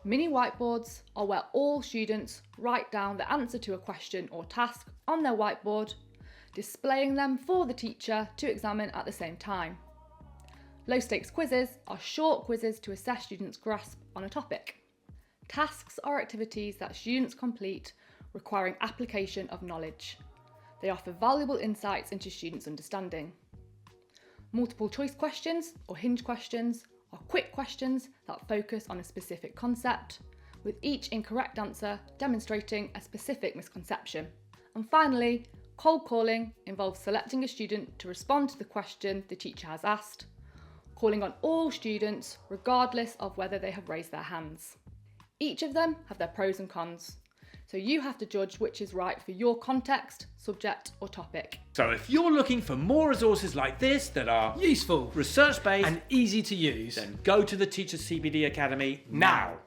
Mini whiteboards are where all students write down the answer to a question or task on their whiteboard, displaying them for the teacher to examine at the same time. Low stakes quizzes are short quizzes to assess students' grasp on a topic. Tasks are activities that students complete requiring application of knowledge. They offer valuable insights into students' understanding. Multiple choice questions or hinge questions are quick questions that focus on a specific concept, with each incorrect answer demonstrating a specific misconception. And finally, cold calling involves selecting a student to respond to the question the teacher has asked, calling on all students regardless of whether they have raised their hands. Each of them have their pros and cons, so you have to judge which is right for your context, subject or topic. So if you're looking for more resources like this that are useful, research-based and easy to use, then go to the Teachers CPD Academy now.